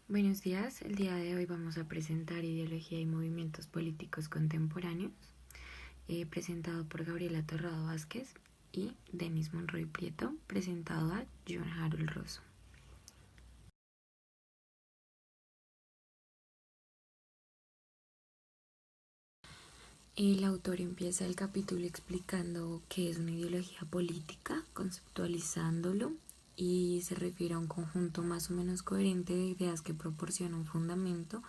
Buenos días, el día de hoy vamos a presentar Ideología y Movimientos Políticos Contemporáneos, presentado por Gabriela Torrado Vázquez y Denis Monroy Prieto, presentado a John Harold Rosso. El autor empieza el capítulo explicando qué es una ideología política, conceptualizándolo, y se refiere a un conjunto más o menos coherente de ideas que proporciona un fundamento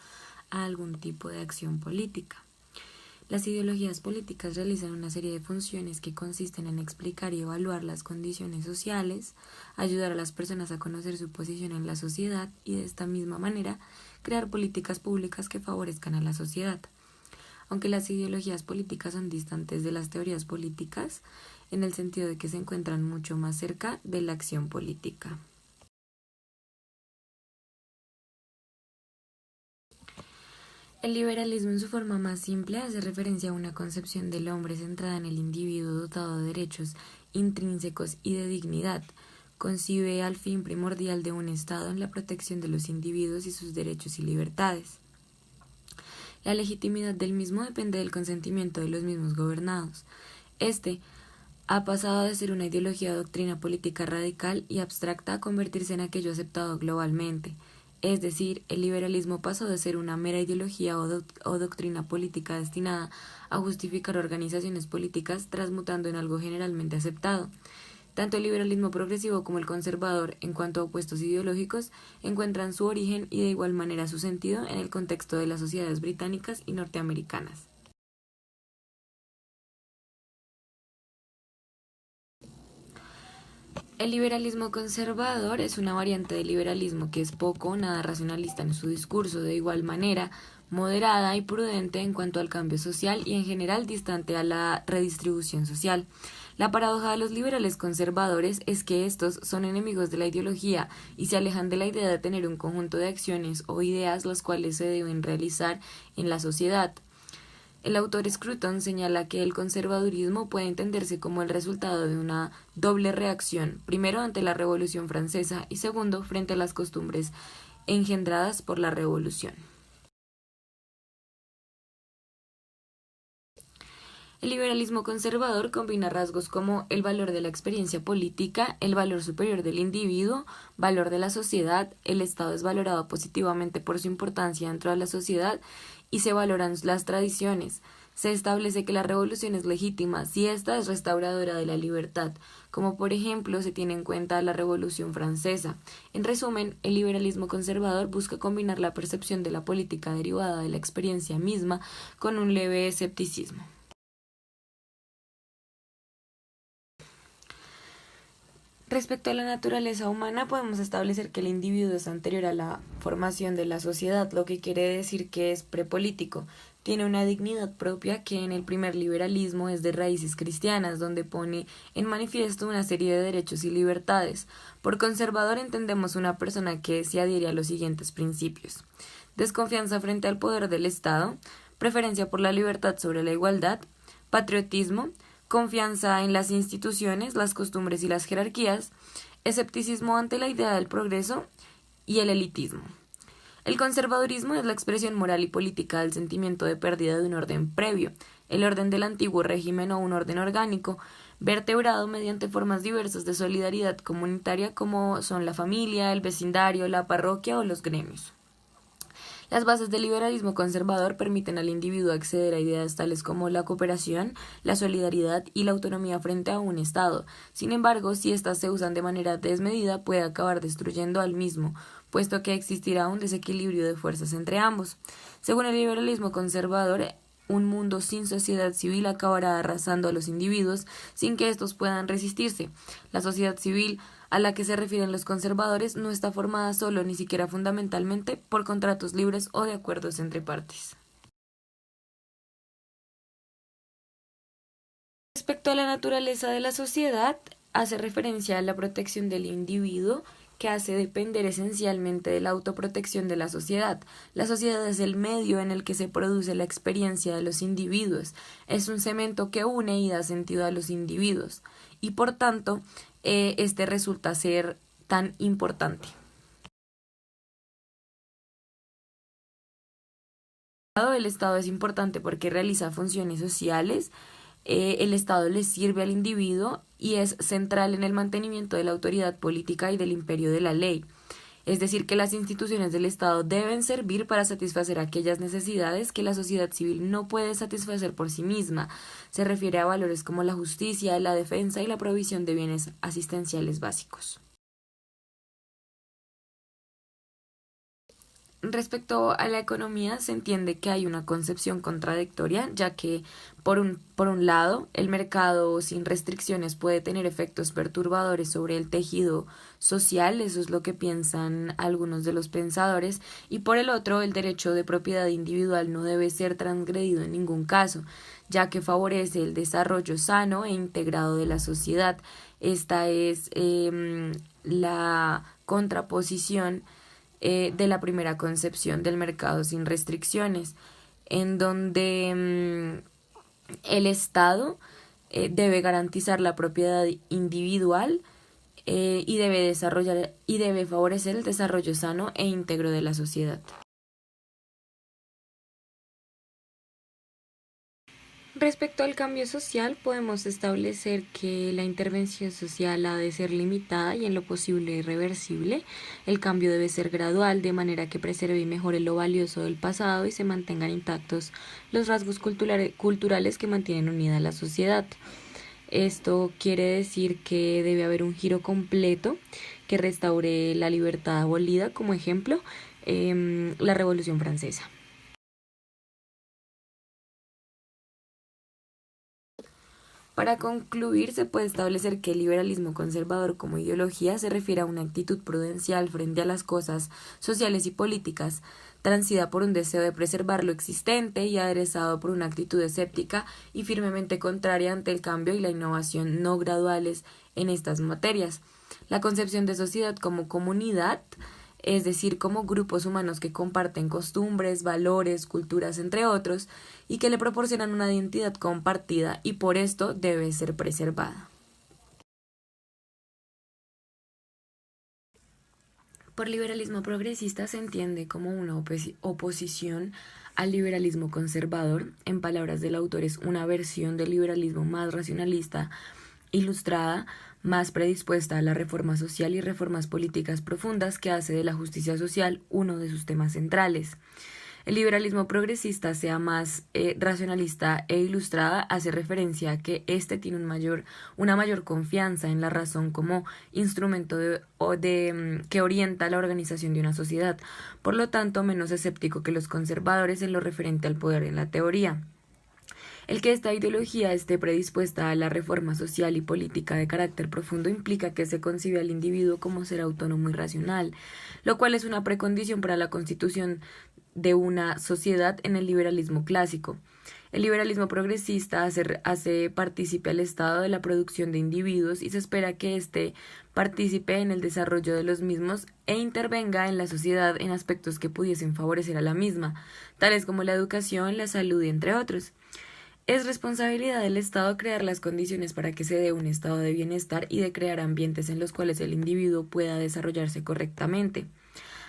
a algún tipo de acción política. Las ideologías políticas realizan una serie de funciones que consisten en explicar y evaluar las condiciones sociales, ayudar a las personas a conocer su posición en la sociedad y de esta misma manera crear políticas públicas que favorezcan a la sociedad. Aunque las ideologías políticas son distantes de las teorías políticas, en el sentido de que se encuentran mucho más cerca de la acción política. El liberalismo en su forma más simple hace referencia a una concepción del hombre centrada en el individuo dotado de derechos intrínsecos y de dignidad. Concibe al fin primordial de un Estado en la protección de los individuos y sus derechos y libertades. La legitimidad del mismo depende del consentimiento de los mismos gobernados. Este ha pasado de ser una ideología o doctrina política radical y abstracta a convertirse en aquello aceptado globalmente. Es decir, el liberalismo pasó de ser una mera ideología o doctrina política destinada a justificar organizaciones políticas, transmutando en algo generalmente aceptado. Tanto el liberalismo progresivo como el conservador, en cuanto a opuestos ideológicos, encuentran su origen y de igual manera su sentido en el contexto de las sociedades británicas y norteamericanas. El liberalismo conservador es una variante del liberalismo que es poco o nada racionalista en su discurso, de igual manera moderada y prudente en cuanto al cambio social y en general distante a la redistribución social. La paradoja de los liberales conservadores es que estos son enemigos de la ideología y se alejan de la idea de tener un conjunto de acciones o ideas las cuales se deben realizar en la sociedad. El autor Scruton señala que el conservadurismo puede entenderse como el resultado de una doble reacción, primero ante la Revolución Francesa y segundo frente a las costumbres engendradas por la Revolución. El liberalismo conservador combina rasgos como el valor de la experiencia política, el valor superior del individuo, valor de la sociedad, el Estado es valorado positivamente por su importancia dentro de la sociedad y se valoran las tradiciones. Se establece que la revolución es legítima si ésta es restauradora de la libertad, como por ejemplo se tiene en cuenta la Revolución Francesa. En resumen, el liberalismo conservador busca combinar la percepción de la política derivada de la experiencia misma con un leve escepticismo. Respecto a la naturaleza humana, podemos establecer que el individuo es anterior a la formación de la sociedad, lo que quiere decir que es prepolítico. Tiene una dignidad propia que en el primer liberalismo es de raíces cristianas, donde pone en manifiesto una serie de derechos y libertades. Por conservador entendemos una persona que se adhiere a los siguientes principios: desconfianza frente al poder del Estado, preferencia por la libertad sobre la igualdad, patriotismo, confianza en las instituciones, las costumbres y las jerarquías, escepticismo ante la idea del progreso y el elitismo. El conservadurismo es la expresión moral y política del sentimiento de pérdida de un orden previo, el orden del antiguo régimen o un orden orgánico, vertebrado mediante formas diversas de solidaridad comunitaria como son la familia, el vecindario, la parroquia o los gremios. Las bases del liberalismo conservador permiten al individuo acceder a ideas tales como la cooperación, la solidaridad y la autonomía frente a un Estado. Sin embargo, si éstas se usan de manera desmedida, puede acabar destruyendo al mismo, puesto que existirá un desequilibrio de fuerzas entre ambos. Según el liberalismo conservador, un mundo sin sociedad civil acabará arrasando a los individuos sin que estos puedan resistirse. La sociedad civil a la que se refieren los conservadores no está formada solo, ni siquiera fundamentalmente, por contratos libres o de acuerdos entre partes. Respecto a la naturaleza de la sociedad, hace referencia a la protección del individuo, que hace depender esencialmente de la autoprotección de la sociedad. La sociedad es el medio en el que se produce la experiencia de los individuos, es un cemento que une y da sentido a los individuos, y por tanto, este resulta ser tan importante. El Estado es importante porque realiza funciones sociales, el Estado le sirve al individuo y es central en el mantenimiento de la autoridad política y del imperio de la ley. Es decir, que las instituciones del Estado deben servir para satisfacer aquellas necesidades que la sociedad civil no puede satisfacer por sí misma. Se refiere a valores como la justicia, la defensa y la provisión de bienes asistenciales básicos. Respecto a la economía, se entiende que hay una concepción contradictoria, ya que, por un lado, el mercado sin restricciones puede tener efectos perturbadores sobre el tejido social, eso es lo que piensan algunos de los pensadores, y por el otro, el derecho de propiedad individual no debe ser transgredido en ningún caso, ya que favorece el desarrollo sano e integrado de la sociedad. Esta es la contraposición de la primera concepción del mercado sin restricciones, en donde el Estado debe garantizar la propiedad individual y debe desarrollar y debe favorecer el desarrollo sano e íntegro de la sociedad. Respecto al cambio social, podemos establecer que la intervención social ha de ser limitada y en lo posible irreversible. El cambio debe ser gradual, de manera que preserve y mejore lo valioso del pasado y se mantengan intactos los rasgos culturales que mantienen unida a la sociedad. Esto quiere decir que debe haber un giro completo que restaure la libertad abolida, como ejemplo, la Revolución Francesa. Para concluir, se puede establecer que el liberalismo conservador como ideología se refiere a una actitud prudencial frente a las cosas sociales y políticas, transida por un deseo de preservar lo existente y aderezado por una actitud escéptica y firmemente contraria ante el cambio y la innovación no graduales en estas materias. La concepción de sociedad como comunidad, es decir, como grupos humanos que comparten costumbres, valores, culturas, entre otros, y que le proporcionan una identidad compartida y por esto debe ser preservada. Por liberalismo progresista se entiende como una oposición al liberalismo conservador. En palabras del autor, es una versión del liberalismo más racionalista, ilustrada, más predispuesta a la reforma social y reformas políticas profundas, que hace de la justicia social uno de sus temas centrales. El liberalismo progresista, sea más racionalista e ilustrada, hace referencia a que éste tiene una mayor confianza en la razón como instrumento que orienta la organización de una sociedad, por lo tanto menos escéptico que los conservadores en lo referente al poder en la teoría. El que esta ideología esté predispuesta a la reforma social y política de carácter profundo implica que se concibe al individuo como ser autónomo y racional, lo cual es una precondición para la constitución de una sociedad en el liberalismo clásico. El liberalismo progresista hace partícipe al Estado de la producción de individuos y se espera que éste participe en el desarrollo de los mismos e intervenga en la sociedad en aspectos que pudiesen favorecer a la misma, tales como la educación, la salud, entre otros. Es responsabilidad del Estado crear las condiciones para que se dé un estado de bienestar y de crear ambientes en los cuales el individuo pueda desarrollarse correctamente.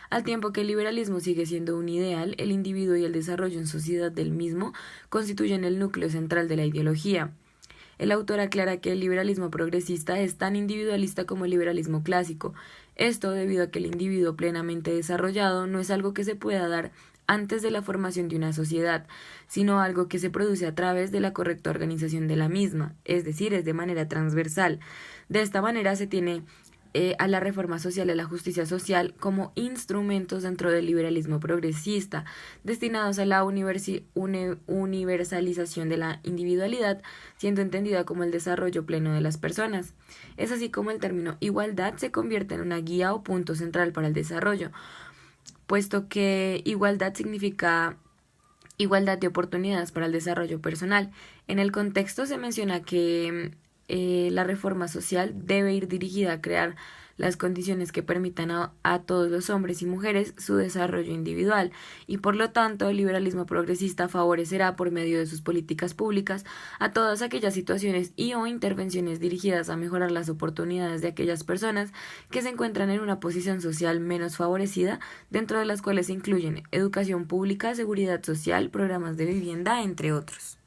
Al tiempo que el liberalismo sigue siendo un ideal, el individuo y el desarrollo en sociedad del mismo constituyen el núcleo central de la ideología. El autor aclara que el liberalismo progresista es tan individualista como el liberalismo clásico, esto debido a que el individuo plenamente desarrollado no es algo que se pueda dar antes de la formación de una sociedad, sino algo que se produce a través de la correcta organización de la misma, es decir, es de manera transversal. De esta manera se tiene a la reforma social y a la justicia social como instrumentos dentro del liberalismo progresista, destinados a la universalización de la individualidad, siendo entendida como el desarrollo pleno de las personas. Es así como el término igualdad se convierte en una guía o punto central para el desarrollo, puesto que igualdad significa igualdad de oportunidades para el desarrollo personal. En el contexto se menciona que la reforma social debe ir dirigida a crear las condiciones que permitan a todos los hombres y mujeres su desarrollo individual, y por lo tanto el liberalismo progresista favorecerá por medio de sus políticas públicas a todas aquellas situaciones y o intervenciones dirigidas a mejorar las oportunidades de aquellas personas que se encuentran en una posición social menos favorecida, dentro de las cuales se incluyen educación pública, seguridad social, programas de vivienda, entre otros.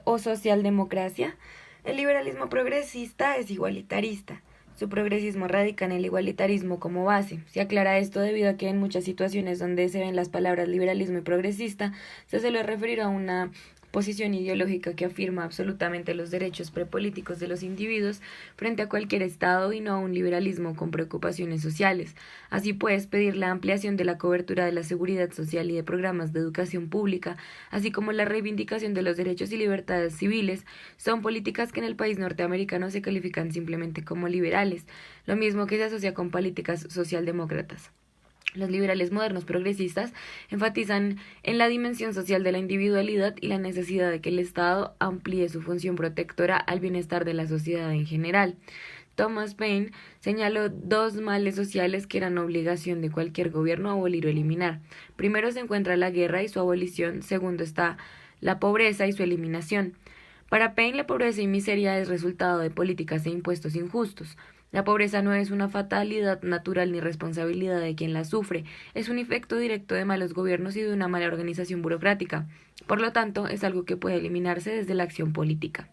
O socialdemocracia, el liberalismo progresista es igualitarista. Su progresismo radica en el igualitarismo como base. Se aclara esto debido a que en muchas situaciones donde se ven las palabras liberalismo y progresista, se suele referir a una posición ideológica que afirma absolutamente los derechos prepolíticos de los individuos frente a cualquier Estado y no a un liberalismo con preocupaciones sociales. Así pues, pedir la ampliación de la cobertura de la seguridad social y de programas de educación pública, así como la reivindicación de los derechos y libertades civiles, son políticas que en el país norteamericano se califican simplemente como liberales, lo mismo que se asocia con políticas socialdemócratas. Los liberales modernos progresistas enfatizan en la dimensión social de la individualidad y la necesidad de que el Estado amplíe su función protectora al bienestar de la sociedad en general. Thomas Paine señaló dos males sociales que eran obligación de cualquier gobierno abolir o eliminar. Primero se encuentra la guerra y su abolición, segundo está la pobreza y su eliminación. Para Paine, la pobreza y miseria es resultado de políticas e impuestos injustos. La pobreza no es una fatalidad natural ni responsabilidad de quien la sufre, es un efecto directo de malos gobiernos y de una mala organización burocrática. Por lo tanto, es algo que puede eliminarse desde la acción política.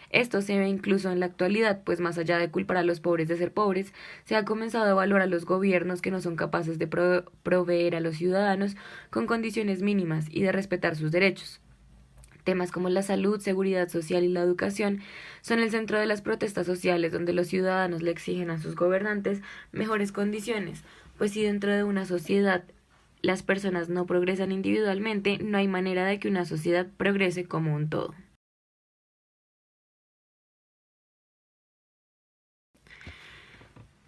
Esto se ve incluso en la actualidad, pues más allá de culpar a los pobres de ser pobres, se ha comenzado a evaluar a los gobiernos que no son capaces de proveer a los ciudadanos con condiciones mínimas y de respetar sus derechos. Temas como la salud, seguridad social y la educación son el centro de las protestas sociales donde los ciudadanos le exigen a sus gobernantes mejores condiciones, pues si dentro de una sociedad las personas no progresan individualmente, no hay manera de que una sociedad progrese como un todo.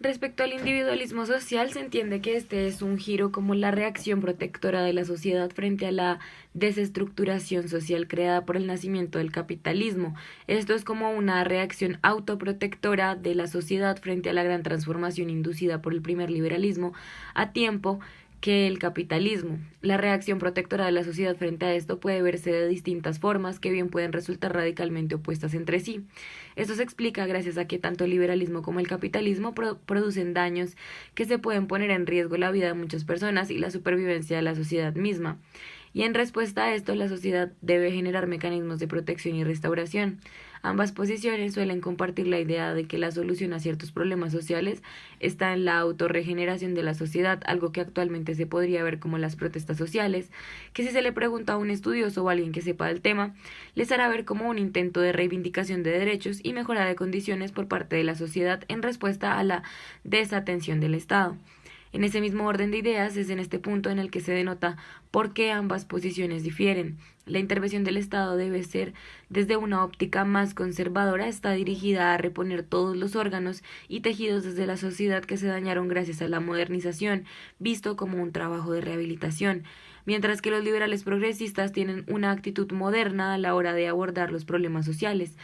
Respecto al individualismo social, se entiende que este es un giro como la reacción protectora de la sociedad frente a la desestructuración social creada por el nacimiento del capitalismo. Esto es como una reacción autoprotectora de la sociedad frente a la gran transformación inducida por el primer liberalismo a tiempo que el capitalismo. La reacción protectora de la sociedad frente a esto puede verse de distintas formas que bien pueden resultar radicalmente opuestas entre sí. Esto se explica gracias a que tanto el liberalismo como el capitalismo producen daños que se pueden poner en riesgo la vida de muchas personas y la supervivencia de la sociedad misma. Y en respuesta a esto, la sociedad debe generar mecanismos de protección y restauración. Ambas posiciones suelen compartir la idea de que la solución a ciertos problemas sociales está en la autorregeneración de la sociedad, algo que actualmente se podría ver como las protestas sociales, que si se le pregunta a un estudioso o a alguien que sepa del tema, les hará ver como un intento de reivindicación de derechos y mejora de condiciones por parte de la sociedad en respuesta a la desatención del Estado. En ese mismo orden de ideas es en este punto en el que se denota por qué ambas posiciones difieren. La intervención del Estado debe ser desde una óptica más conservadora, está dirigida a reponer todos los órganos y tejidos desde la sociedad que se dañaron gracias a la modernización, visto como un trabajo de rehabilitación, mientras que los liberales progresistas tienen una actitud moderna a la hora de abordar los problemas sociales.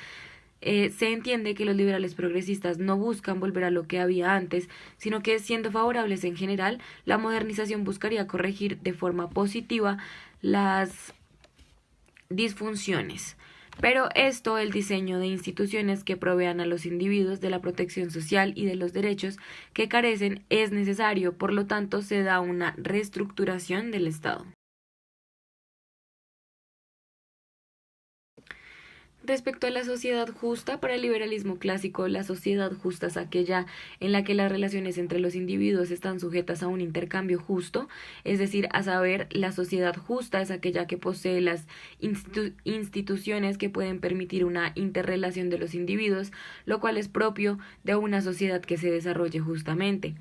Se entiende que los liberales progresistas no buscan volver a lo que había antes, sino que siendo favorables en general, la modernización buscaría corregir de forma positiva las disfunciones. Pero esto, el diseño de instituciones que provean a los individuos de la protección social y de los derechos que carecen, es necesario, por lo tanto se da una reestructuración del Estado. Respecto a la sociedad justa, para el liberalismo clásico, la sociedad justa es aquella en la que las relaciones entre los individuos están sujetas a un intercambio justo, es decir, a saber, la sociedad justa es aquella que posee las instituciones que pueden permitir una interrelación de los individuos, lo cual es propio de una sociedad que se desarrolle justamente.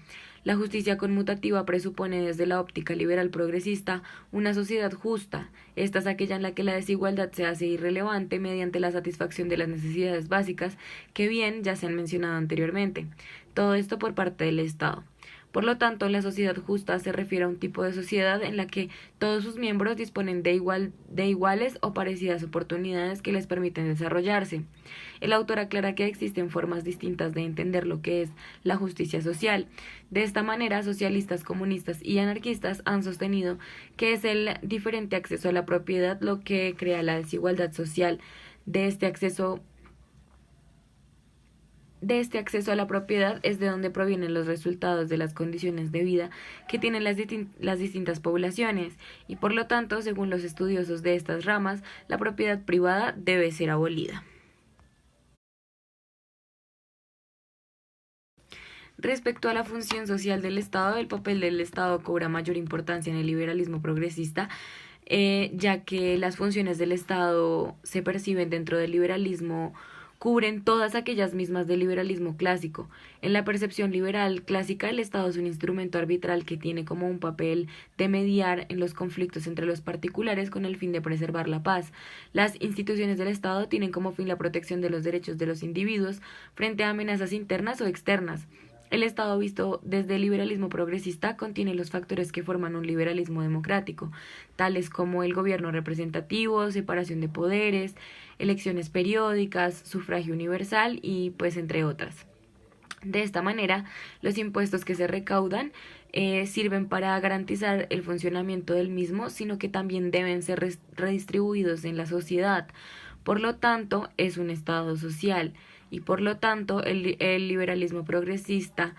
La justicia conmutativa presupone desde la óptica liberal progresista una sociedad justa. Esta es aquella en la que la desigualdad se hace irrelevante mediante la satisfacción de las necesidades básicas que bien ya se han mencionado anteriormente. Todo esto por parte del Estado. Por lo tanto, la sociedad justa se refiere a un tipo de sociedad en la que todos sus miembros disponen de iguales o parecidas oportunidades que les permiten desarrollarse. El autor aclara que existen formas distintas de entender lo que es la justicia social. De esta manera, socialistas, comunistas y anarquistas han sostenido que es el diferente acceso a la propiedad lo que crea la desigualdad social. De este acceso a la propiedad es de donde provienen los resultados de las condiciones de vida que tienen las distintas poblaciones y por lo tanto, según los estudiosos de estas ramas, la propiedad privada debe ser abolida. Respecto a la función social del Estado, el papel del Estado cobra mayor importancia en el liberalismo progresista, ya que las funciones del Estado se perciben dentro del liberalismo cubren todas aquellas mismas del liberalismo clásico. En la percepción liberal clásica, el Estado es un instrumento arbitral que tiene como un papel de mediar en los conflictos entre los particulares con el fin de preservar la paz. Las instituciones del Estado tienen como fin la protección de los derechos de los individuos frente a amenazas internas o externas. El Estado visto desde el liberalismo progresista contiene los factores que forman un liberalismo democrático, tales como el gobierno representativo, separación de poderes, elecciones periódicas, sufragio universal y pues entre otras. De esta manera, los impuestos que se recaudan sirven para garantizar el funcionamiento del mismo, sino que también deben ser redistribuidos en la sociedad. Por lo tanto, es un Estado social y por lo tanto el liberalismo progresista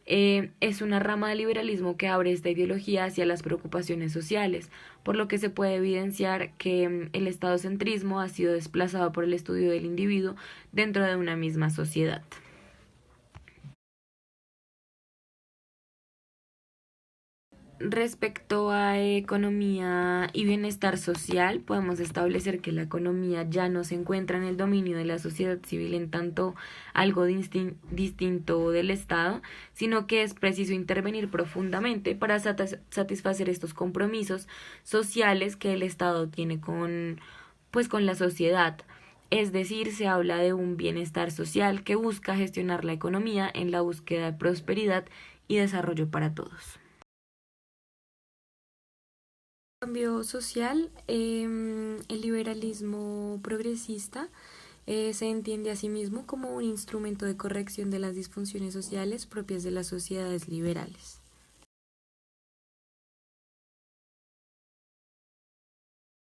es una rama del liberalismo que abre esta ideología hacia las preocupaciones sociales, por lo que se puede evidenciar que el estadocentrismo ha sido desplazado por el estudio del individuo dentro de una misma sociedad. Respecto a economía y bienestar social, podemos establecer que la economía ya no se encuentra en el dominio de la sociedad civil en tanto algo distinto del Estado, sino que es preciso intervenir profundamente para satisfacer estos compromisos sociales que el Estado tiene con la sociedad. Es decir, se habla de un bienestar social que busca gestionar la economía en la búsqueda de prosperidad y desarrollo para todos. Cambio social, el liberalismo progresista se entiende a sí mismo como un instrumento de corrección de las disfunciones sociales propias de las sociedades liberales.